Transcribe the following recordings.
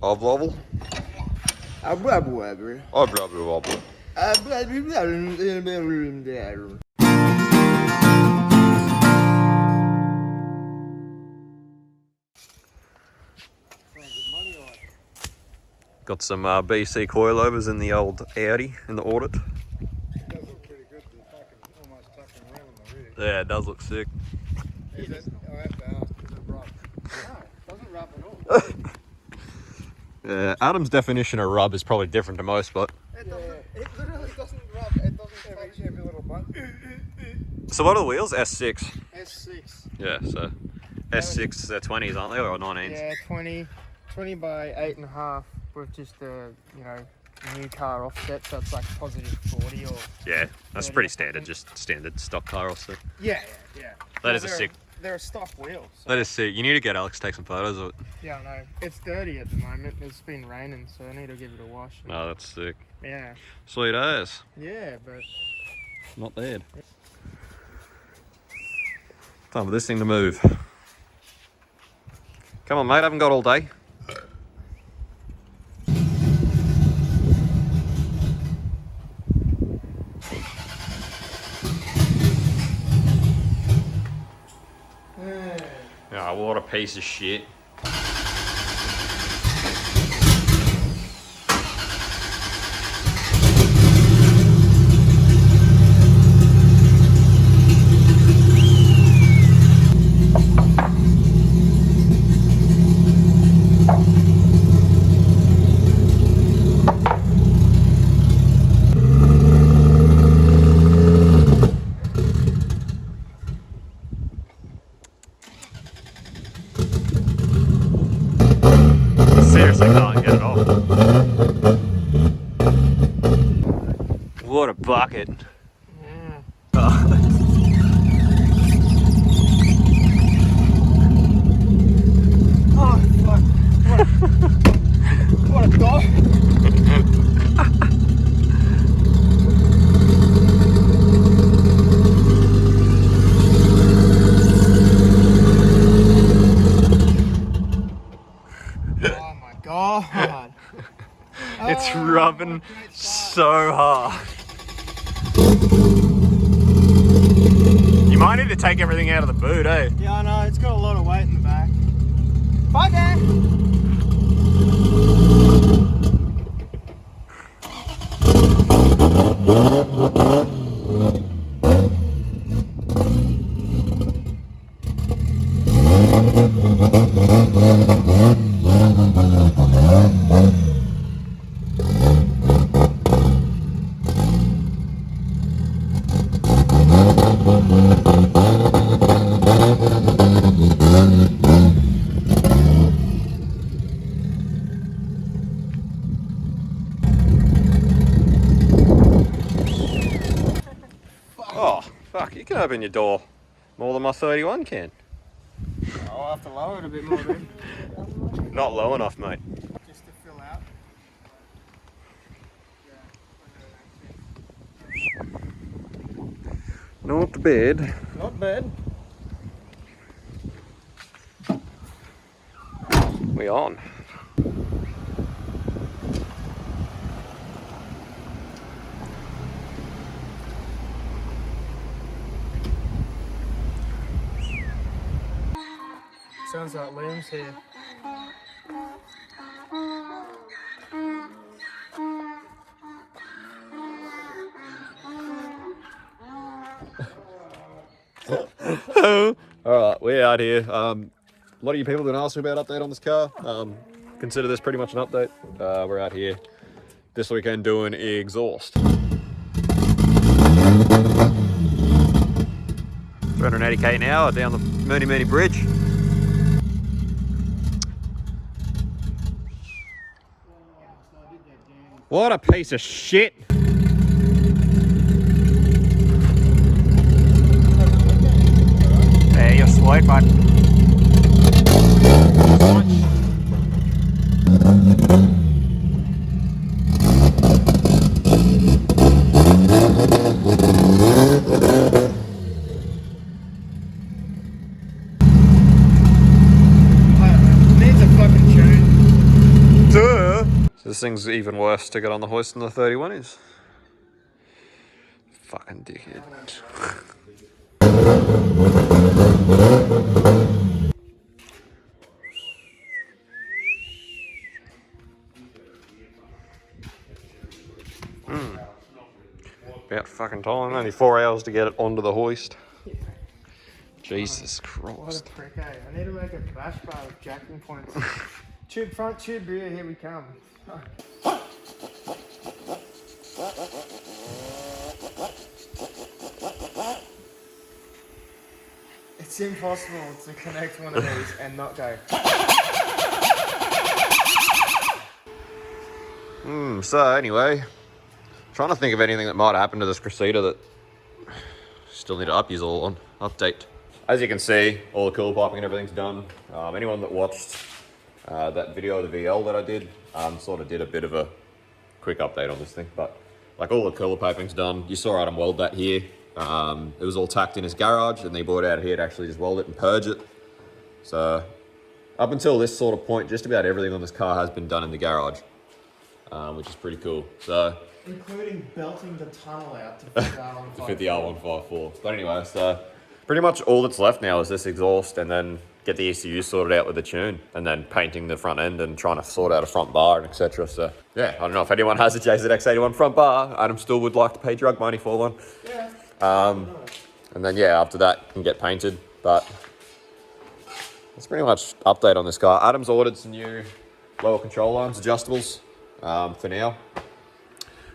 Oblobble? Oblobble. Oblobble. Got some BC coilovers in the old Audi in the audit. It does look pretty good. Almost tucking around on the rear. Yeah, it does look sick. Is it? I have to ask. Is it rough? No, it doesn't rub at all. Yeah, Adam's definition of rub is probably different to most, but... It literally doesn't rub. It doesn't touch every little button. So what are the wheels? S6? S6. Yeah, so... S6, they're 20s, aren't they, or 19s? Yeah, 20 by 8.5 with just a, new car offset, so it's like positive 40 or... Yeah, that's pretty standard, just standard stock car offset. Yeah. That is a sick... They're a stock wheel. So. That is sick. You need to get Alex to take some photos of it. Yeah, I know. It's dirty at the moment. It's been raining, so I need to give it a wash. No, that's sick. Yeah. Sweet ass. Yeah, but... Not bad. Time for this thing to move. Come on, mate. I haven't got all day. Oh, what a piece of shit. Seriously can't get it off. What a bucket. Yeah. Oh, fuck. What a dog. God. It's rubbing so hard. You might need to take everything out of the boot, eh? Yeah, I know. It's got a lot of weight in the back. Bye, Dad. Oh, fuck, you can open your door more than my 31 can. I'll have to lower it a bit more then. Not low enough, mate. Just to fill out. Not bad. Not bad. We on. Sounds like Liam's here. Alright, we're out here. A lot of you people have been asking about update on this car. Consider this pretty much an update. We're out here this weekend doing exhaust. 380k an hour down the Mooney Mooney Bridge. What a piece of shit. Hey, you're sweet, bud. Needs a fucking tune. This thing's even worse to get on the hoist than the 31 is. Fucking dickhead. About fucking time. Only 4 hours to get it onto the hoist. Jesus What Christ. a prick, eh? I need to make a bash bar with jacking points. Tube front, tube rear, here we come. It's impossible to connect one of these and not go. So anyway, trying to think of anything that might have happened to this Cressida that still need to update. As you can see, all the cooler piping and everything's done. Anyone that watched that video of the VL that I did, sort of did a bit of a quick update on this thing, but like all the cooler piping's done. You saw Adam weld that here. It was all tacked in his garage and they brought it out here to actually just weld it and purge it. So up until this sort of point, just about everything on this car has been done in the garage, which is pretty cool. So including belting the tunnel out to fit the R154. But anyway, so pretty much all that's left now is this exhaust and then get the ECU sorted out with the tune and then painting the front end and trying to sort out a front bar and etc. So yeah, I don't know if anyone has a JZX81 front bar. Adam still would like to pay drug money for one. Yeah. And then yeah, after that you can get painted. But that's pretty much update on this car. Adam's ordered some new lower control lines, adjustables, for now.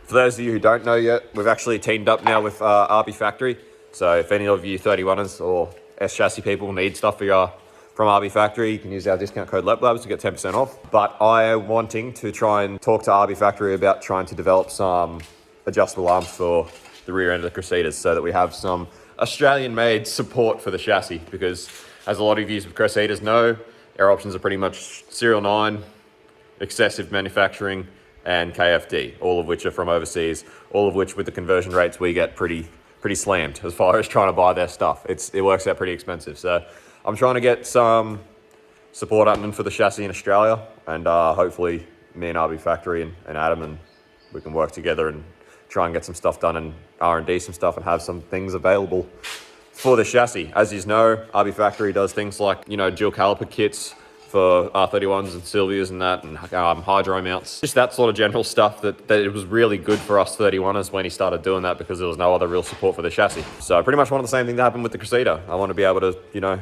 For those of you who don't know yet, we've actually teamed up now with RB Factory. So if any of you 31ers or S chassis people need stuff for your from RB Factory, you can use our discount code LEPLABS to get 10% off. But I am wanting to try and talk to RB Factory about trying to develop some adjustable arms for the rear end of the Cressidas so that we have some Australian-made support for the chassis, because as a lot of you with Cressidas know, our options are pretty much Serial 9, excessive manufacturing, and KFD, all of which are from overseas, all of which with the conversion rates we get pretty slammed as far as trying to buy their stuff. It works out pretty expensive. So I'm trying to get some support happening for the chassis in Australia, and hopefully me and RB Factory and Adam, and we can work together and try and get some stuff done and R&D some stuff and have some things available for the chassis. As you know, RB Factory does things like, you know, dual caliper kits for R31s and Sylvias and that, and hydro mounts. Just that sort of general stuff that it was really good for us 31ers when he started doing that, because there was no other real support for the chassis. So I pretty much wanted the same thing to happen with the Cressida. I want to be able to, you know,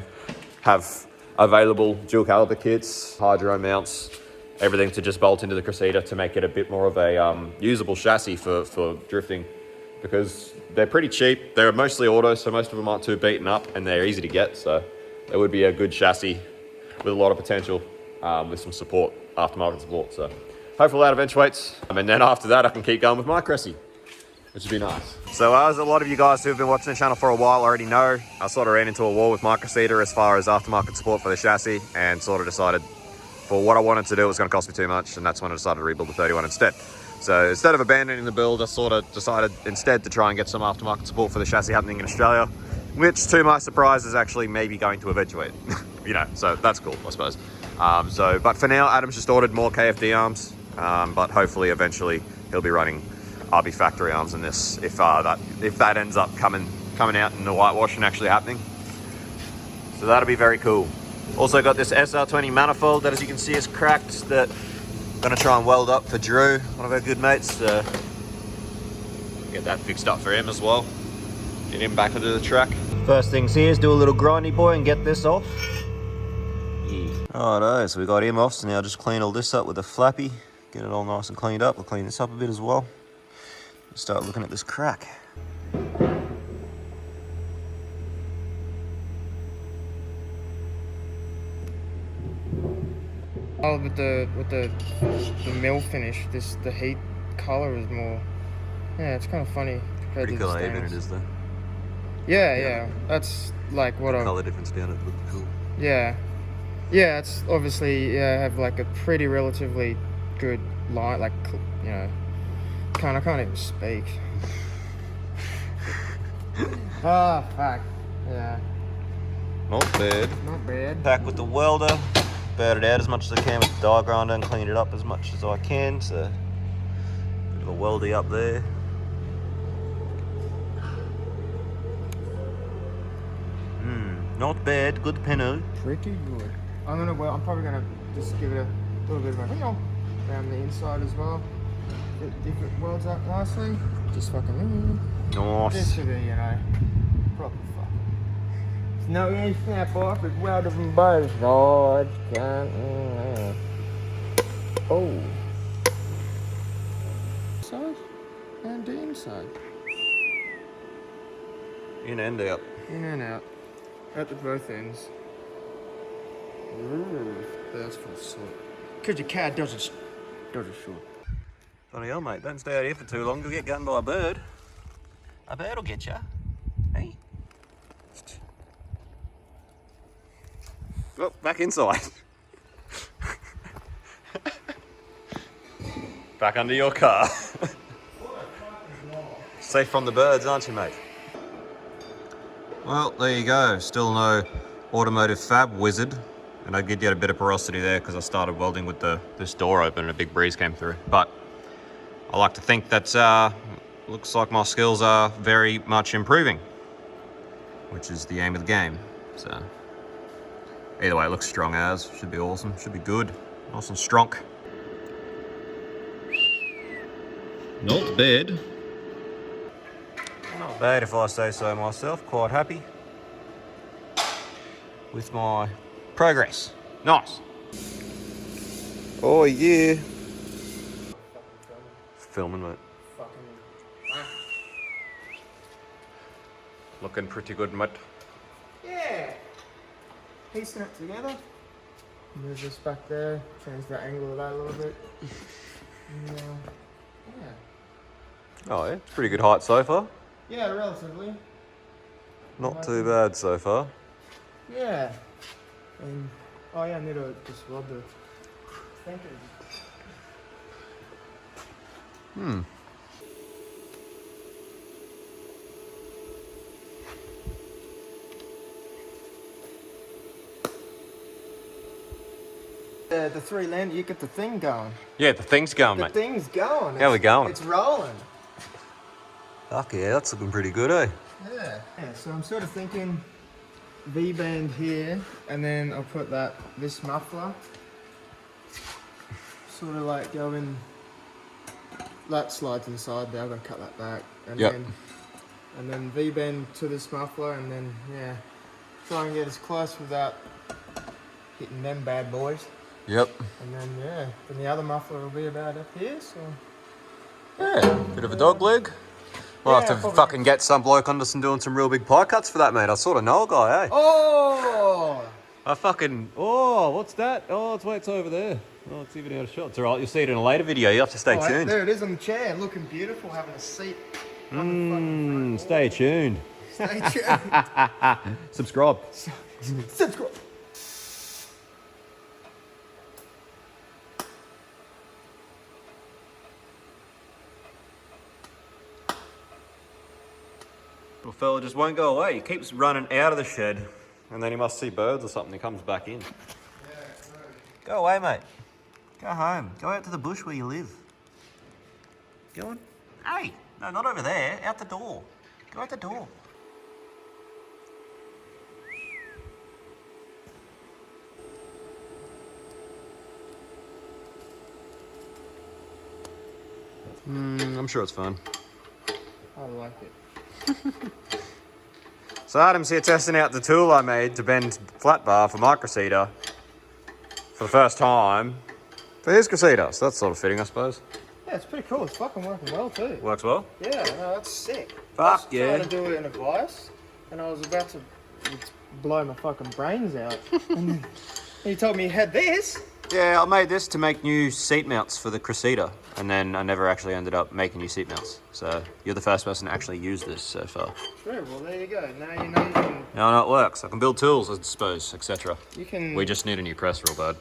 have available dual caliper kits, hydro mounts, everything to just bolt into the Cressida to make it a bit more of a usable chassis for drifting, because they're pretty cheap. They're mostly auto, so most of them aren't too beaten up and they're easy to get. So it would be a good chassis with a lot of potential, with some support, aftermarket support. So hopefully that eventuates. And then after that, I can keep going with my Cressy, which would be nice. So as a lot of you guys who have been watching the channel for a while already know, I sort of ran into a wall with my Cressida as far as aftermarket support for the chassis, and sort of decided for what I wanted to do, it was going to cost me too much, and that's when I decided to rebuild the 31 instead. So instead of abandoning the build, I sort of decided instead to try and get some aftermarket support for the chassis happening in Australia, which to my surprise is actually maybe going to eventuate. You know, so that's cool, I suppose. But for now, Adam's just ordered more KFD arms, but hopefully eventually he'll be running RB Factory arms in this if that ends up coming out and the whitewashing actually happening. So that'll be very cool. Also got this SR20 manifold that, as you can see, is cracked, that I'm gonna try and weld up for Drew, one of our good mates. Get that fixed up for him as well. Get him back into the track. First things here is do a little grindy boy and get this off. Yeah. Alright, so we got him off, so now just clean all this up with a flappy. Get it all nice and cleaned up. We'll clean this up a bit as well. Start looking at this crack. Oh, with the mill finish, the heat color is more. Yeah, it's kind of funny compared Pretty to the cool, even stainless. it is though. Yeah. That's like what I. Color difference down it looked cool. Yeah, it's obviously have like a pretty relatively good line, like, you know, I can't even speak. Fuck. Yeah. Not bad. Not bad. Back with the welder. burred it out as much as I can with the die grinder and cleaned it up as much as I can. So, bit of a weldy up there. Not bad, good penny. Pretty good. I'm probably gonna just give it a little bit of a around the inside as well. If it welds up nicely, just fucking Nice. this should be, proper fucking. There's no use snap off, it's welded from both sides. Oh. Side and the inside. In and out. In and out. At the both ends. Ooh, that's for sure. Cause your cat does it short. Bloody hell, mate, don't stay out here for too long. You'll get gunned by a bird. A bird will get you. Hey. Oh, back inside. Back under your car. Safe from the birds, aren't you, mate? Well, there you go. Still no automotive fab wizard. And I did get a bit of porosity there because I started welding with this door open and a big breeze came through. But I like to think that looks like my skills are very much improving, which is the aim of the game. So either way, it looks strong as. Should be awesome. Should be good. Nice and strong. Not bad. Not bad if I say so myself. Quite happy with my progress. Nice. Oh yeah. Filming, mate. Looking pretty good, mate. Yeah. Piecing it together. Move this back there. Change the angle of that a little bit. And, yeah. Oh yeah, it's pretty good height so far. Yeah, relatively. Not too bad so far. Yeah. And I need to just rub the thinking. The three land, you get the thing going. Yeah, the thing's going, The mate. thing's going. How we going? It's rolling. Fuck yeah, that's looking pretty good, eh? Yeah. So I'm sort of thinking V-band here, and then I'll put this muffler sort of like going. That slides inside there. I'm gonna cut that back, and then V-band to this muffler, and then try and get as close without hitting them bad boys. Yep. And then then the other muffler will be about up here. So Yeah, bit of a dog leg. We'll have to probably. fucking get some bloke on us and doing some real big pie cuts for that, mate. I sort of know a guy, eh? Oh! What's that? Oh, it's over there. Oh, it's even out of shot. It's all right, you'll see it in a later video. You have to stay tuned. There it is on the chair, looking beautiful, having a seat. On the fucking front Stay tuned. wall. Stay tuned. Subscribe. Subscribe. Little fella just won't go away. He keeps running out of the shed, and then he must see birds or something. He comes back in. Go away, mate. Go home. Go out to the bush where you live. Go on. Hey, no, not over there. Out the door. Go out the door. I'm sure it's fun. I like it. So Adam's here testing out the tool I made to bend flat bar for my Cressida for the first time for his Cressida. So that's sort of fitting, I suppose. Yeah, it's pretty cool. It's fucking working well too. Works well? Yeah, no, that's sick. Fuck I was trying to do it in a vice, and I was about to blow my fucking brains out. And then he told me he had this. Yeah, I made this to make new seat mounts for the Cressida, and then I never actually ended up making new seat mounts. So you're the first person to actually use this so far. True, well there you go. Now you know you can... Now I know it works. I can build tools, I suppose, etc. You can... We just need a new press real bad.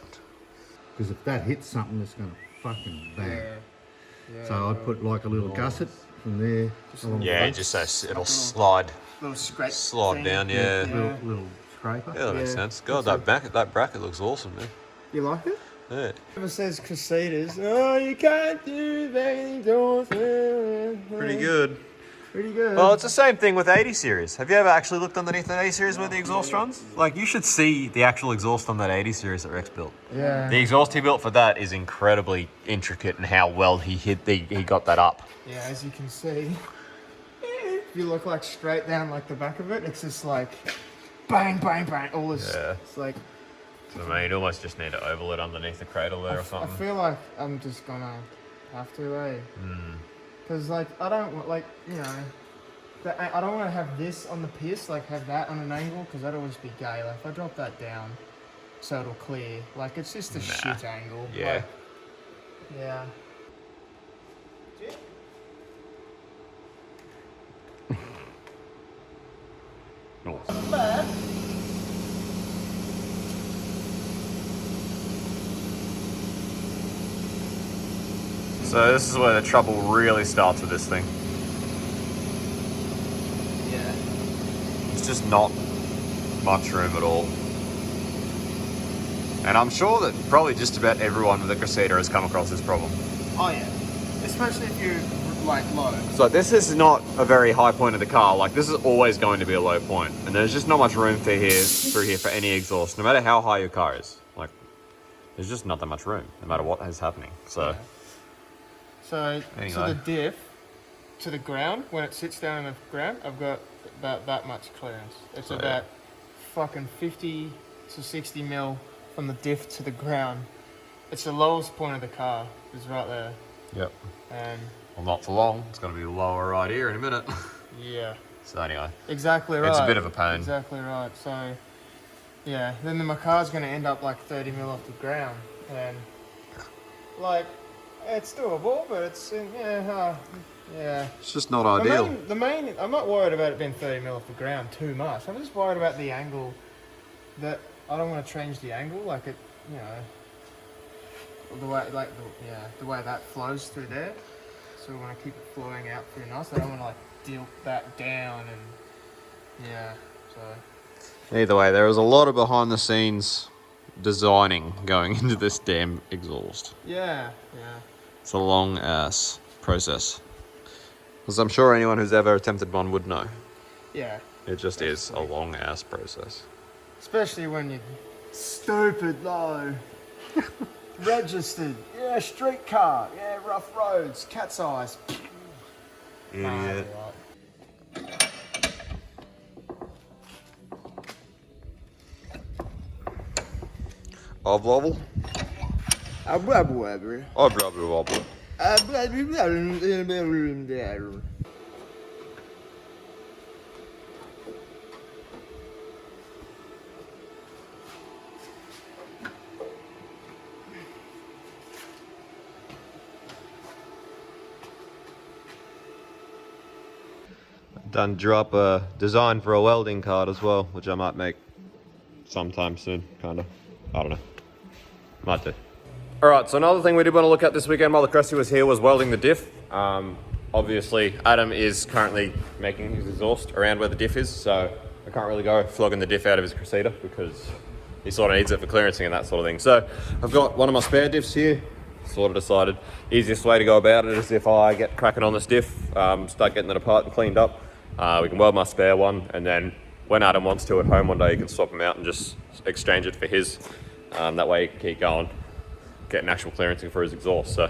Because if that hits something, it's going to fucking bang. Yeah, So I'd put like a little gusset from there. along the Yeah, base, just so it'll slide little scrape down, yeah. Little scraper. Yeah, that makes sense. God, that bracket looks awesome, man. You like it? Yeah. Whoever says Cressidas, oh, you can't do that. Pretty good. Pretty good. Well, it's the same thing with 80 series. Have you ever actually looked underneath an 80 series where the exhaust runs? Like, you should see the actual exhaust on that 80 series that Rex built. Yeah. The exhaust he built for that is incredibly intricate in how well he got that up. Yeah, as you can see, if you look like straight down like the back of it, it's just like bang, bang, bang. All this. Yeah. It's like. So, I mean, you'd almost just need to oval it underneath the cradle there or I something. feel like I'm just gonna have to, eh? Because like I don't want like I don't want to have this on the piss, like have that on an angle, because that'll always be gay. Like if I drop that down, so it'll clear. Like it's just a shit angle. Yeah. Like, yeah. So this is where the trouble really starts with this thing. Yeah. It's just not much room at all. And I'm sure that probably just about everyone with a Cressida has come across this problem. Oh yeah. Especially if you're like low. So this is not a very high point of the car. Like this is always going to be a low point, and there's just not much room through here for any exhaust, no matter how high your car is. Like there's just not that much room, no matter what is happening. So. Yeah. So Anyway. to the diff, to the ground, when it sits down in the ground, I've got about that much clearance. It's Oh, about fucking 50 to 60 mil from the diff to the ground. It's the lowest point of the car, is right there. Yep. And Well, not for long. It's going to be lower right here in a minute. yeah. So anyway, Exactly right. it's a bit of a pain. Exactly right. So, yeah, then my car's going to end up like 30 mil off the ground. And, like, it's doable, but it's, yeah. It's just not ideal. The main, I'm not worried about it being 30 mil off the ground too much. I'm just worried about the angle that, I don't want to change the angle, like it, the way, like, the way that flows through there. So we want to keep it flowing out pretty nice. I don't want to, like, dilt that down and, yeah, so. Either way, there is a lot of behind the scenes designing going into this damn exhaust. Yeah. It's a long ass process. As I'm sure anyone who's ever attempted one would know. Yeah. It just is a long ass process. Especially when you're stupid low. Registered. Yeah, street car. Yeah, rough roads. Cat's eyes. Idiot. Obwobble? Obwobble. Obwobble. Done drop a design for a welding card as well, which I might make sometime soon, kinda. I don't know. Might do. Alright, so another thing we did want to look at this weekend while the Cressy was here was welding the diff. Obviously, Adam is currently making his exhaust around where the diff is, so I can't really go flogging the diff out of his Cressida because he sort of needs it for clearancing and that sort of thing. So I've got one of my spare diffs here. Sort of decided easiest way to go about it is if I get cracking on this diff, start getting it apart and cleaned up. We can weld my spare one, and then when Adam wants to at home one day, he can swap them out and just exchange it for his. That way he can keep going, getting actual clearancing for his exhaust. So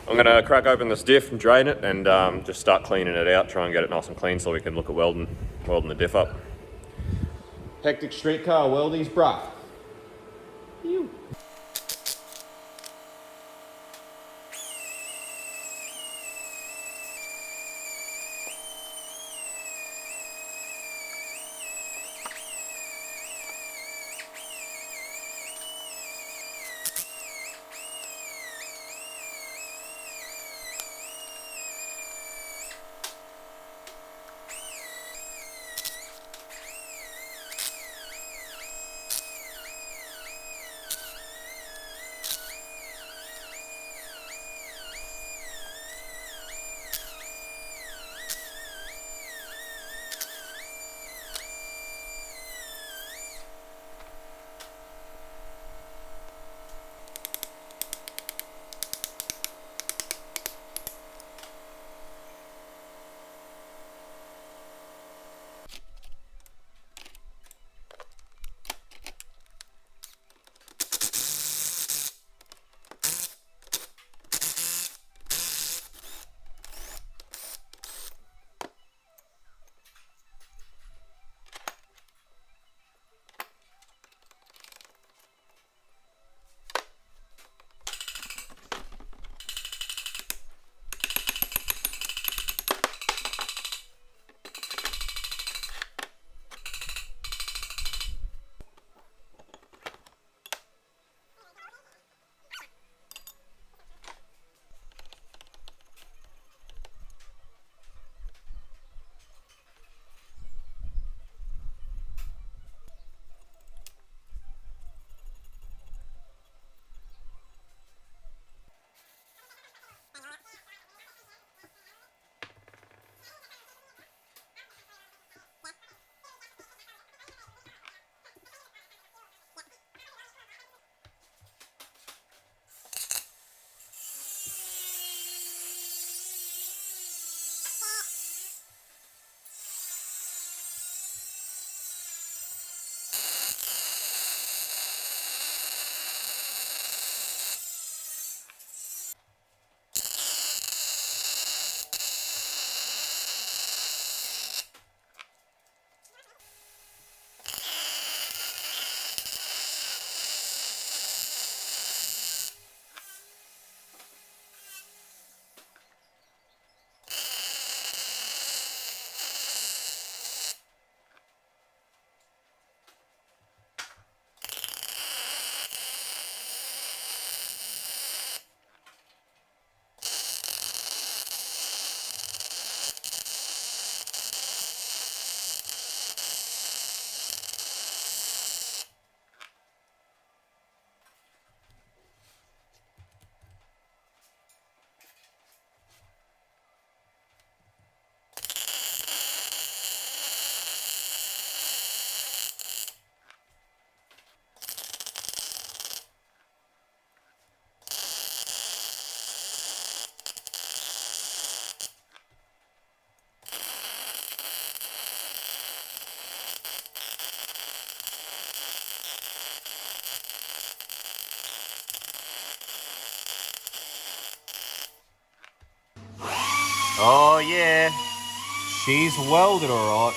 I'm going to crack open this diff and drain it and just start cleaning it out, try and get it nice and clean so we can look at welding the diff up. Hectic street car weldies, bruh. Ew. Oh yeah, she's welded all right.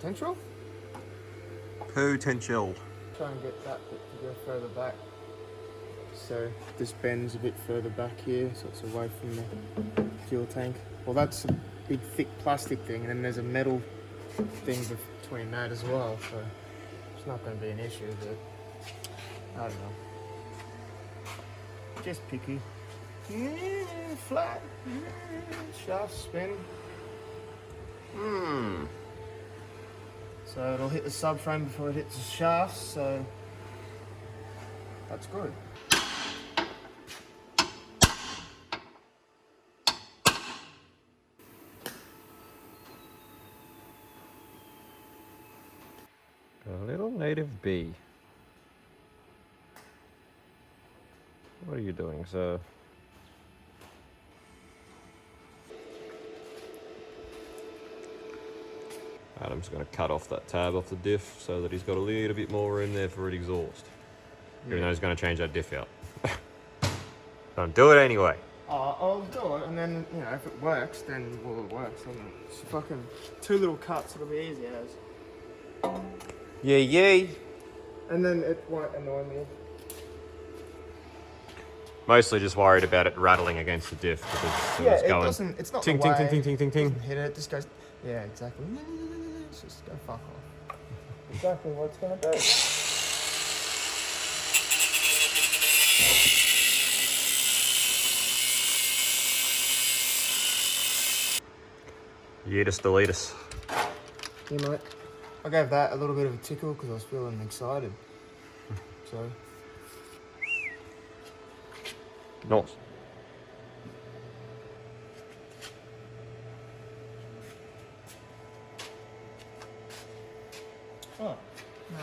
Potential? Potential. Try and get that bit to go further back. So this bends a bit further back here, so it's away from the fuel tank. Well, that's a big thick plastic thing, and then there's a metal thing between that as well, so it's not going to be an issue, but I don't know. Just picky. Flat. Shaft spin. So it'll hit the subframe before it hits the shaft, so that's good. A little native bee. What are you doing, sir? Adam's going to cut off that tab off the diff so that he's got a little bit more room there for an exhaust. Even though he's going to change that diff out. Don't do it anyway. Oh, I'll do it, and then, you know, if it works, then, well, it works, doesn't it? It's fucking 2 little cuts, it'll be easy as. Yay. And then it won't annoy me. Mostly just worried about it rattling against the diff because Yeah, it's it going doesn't, it's not ting, the ting, way. ting, ting, ting, ting, ting. Doesn't hit it, just goes, yeah, exactly. It's just go fuck off. Exactly what it's gonna do. Yeetus deletus. Yeah, mate. I gave that a little bit of a tickle because I was feeling excited. So. Nice. Oh, now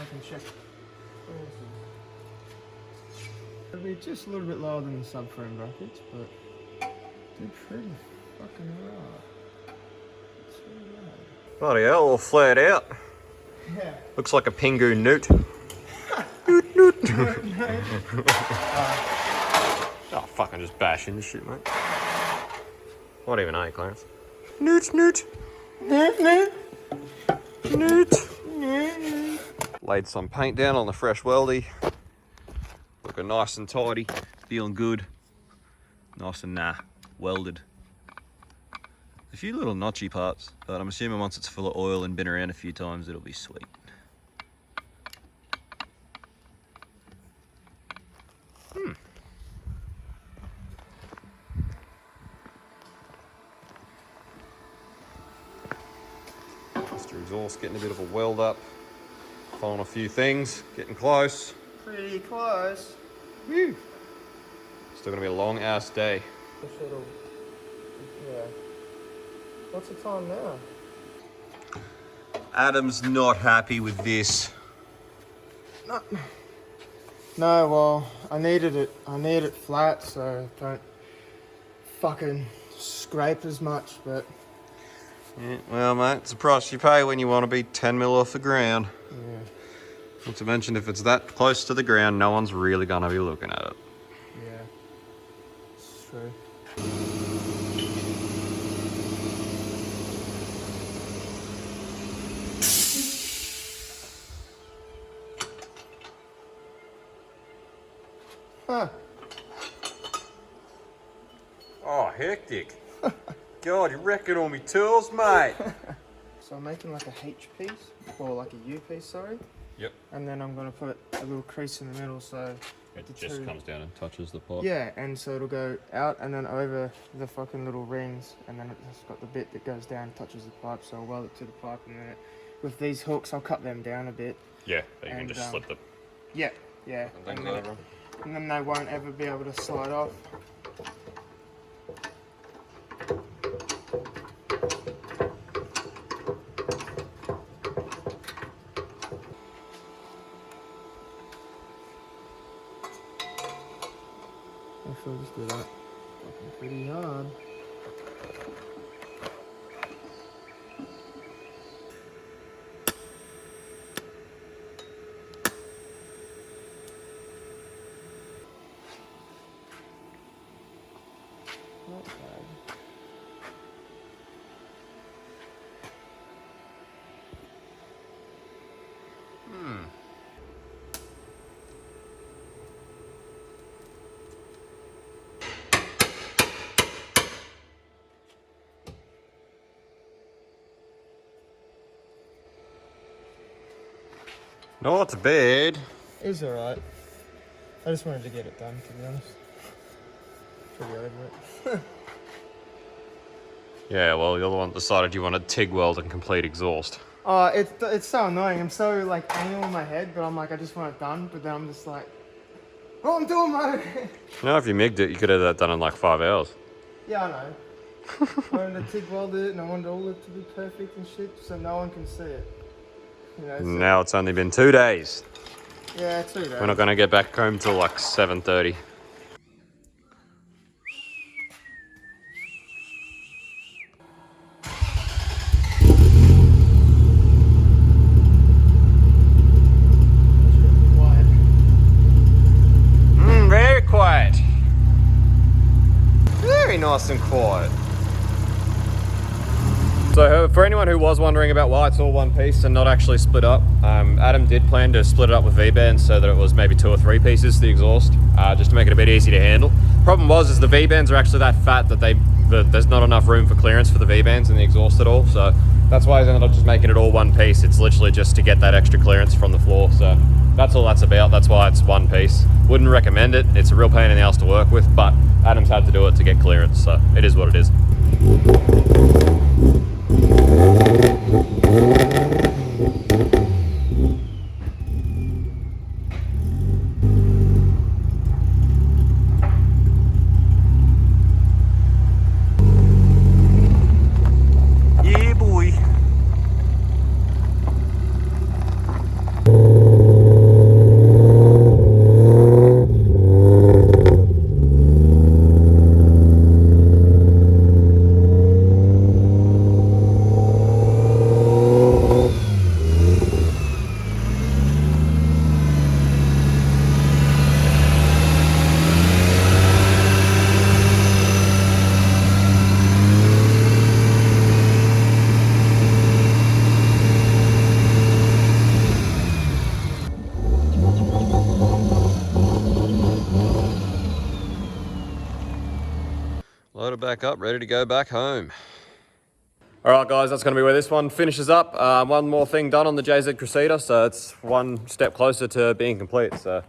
I can check. It'll be just a little bit lower than the subframe brackets, but they're pretty fucking hard. It's really hard. Bloody hell, all flared out. Yeah. Looks like a Pingu newt. Newt, newt. Oh, fucking just bash into shit, mate. What even are you, Clarence? Newt, newt. Newt, newt. Newt. Laid some paint down on the fresh weldy. Looking nice and tidy. Feeling good. Nice and welded. A few little notchy parts, but I'm assuming once it's full of oil and been around a few times, it'll be sweet. Mr. Exhaust getting a bit of a weld up. Following a few things, getting close. Pretty close. Woo! Still gonna be a long ass day. Yeah. What's the time now? Adam's not happy with this. No, well, I needed it flat so I don't fucking scrape as much, but Yeah, well, mate, it's the price you pay when you want to be 10 mil off the ground. yeah. Not to mention, if it's that close to the ground, no one's really gonna be looking at it. Yeah. It's true. Huh. Oh, hectic. God, you're wrecking all my tools, mate. So I'm making like a H piece, or like a U piece, sorry. Yep. And then I'm gonna put a little crease in the middle so It the just two- comes down and touches the pot. Yeah, and so it'll go out and then over the fucking little rings, and then it's got the bit that goes down, touches the pipe, so I'll weld it to the pipe, and then with these hooks I'll cut them down a bit. Yeah, but you can And, just slip the Yeah, yeah. things And then, over. and then they won't ever be able to slide off. Actually, I'll just do that. Fucking pretty hard. Not bad. Not bad. It's alright. I just wanted to get it done, to be honest. Pretty over it. Yeah, well, you're the one that decided you wanted TIG weld and complete exhaust. Oh, it's so annoying. I'm so like anal in my head, but I'm like, I just want it done. But then I'm just like, oh, I'm doing my. You know, if you MIG'd it, you could have that done in like 5 hours. Yeah, I know. I wanted to TIG weld it, and I wanted all it to be perfect and shit, so no one can see it. You know. So, Now it's only been 2 days. yeah, 2 days. We're not going to get back home till like 7:30. Quiet. Very quiet. Very nice and quiet. So for anyone who was wondering about why it's all one piece and not actually split up, Adam did plan to split it up with V-bands so that it was maybe 2 or 3 pieces, the exhaust, just to make it a bit easy to handle. Problem was the V-bands are actually that fat that there's not enough room for clearance for the V-bands in the exhaust at all. So that's why I ended up just making it all one piece. It's literally just to get that extra clearance from the floor. So that's all that's about. That's why it's one piece. Wouldn't recommend it. It's a real pain in the ass to work with, but Adam's had to do it to get clearance. So it is what it is. Yeah, boy. loaded back up, ready to go back home. All right, guys, that's going to be where this one finishes up. One more thing done on the JZ Cressida, so it's one step closer to being complete. So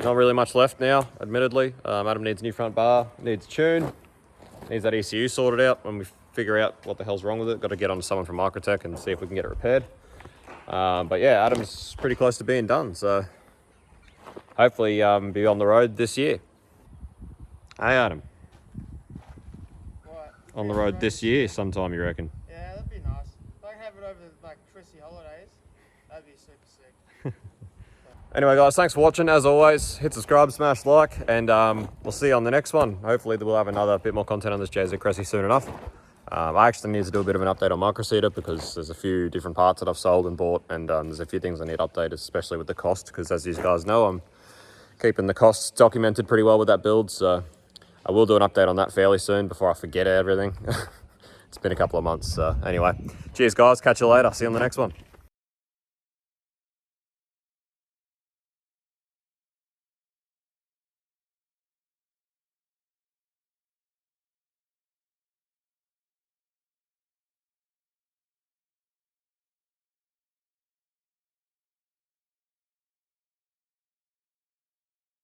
not really much left now, admittedly. Adam needs a new front bar, needs tune, needs that ECU sorted out. When we figure out what the hell's wrong with it, got to get on to someone from Microtech and see if we can get it repaired. But yeah, Adam's pretty close to being done, so hopefully be on the road this year. Hey, Adam. What? On the road this year sometime, you reckon? Yeah, that'd be nice. If I can have it over like Chrissy holidays, that'd be super sick. Anyway, guys, thanks for watching. As always, hit subscribe, smash like, and we'll see you on the next one. Hopefully we'll have another bit more content on this JZ Cressida soon enough. I actually need to do a bit of an update on my Cressida because there's a few different parts that I've sold and bought, and there's a few things I need updated, especially with the cost, because as you guys know, I'm keeping the costs documented pretty well with that build, so I will do an update on that fairly soon before I forget everything. It's been a couple of months, so anyway. Cheers, guys. Catch you later. See you on the next one.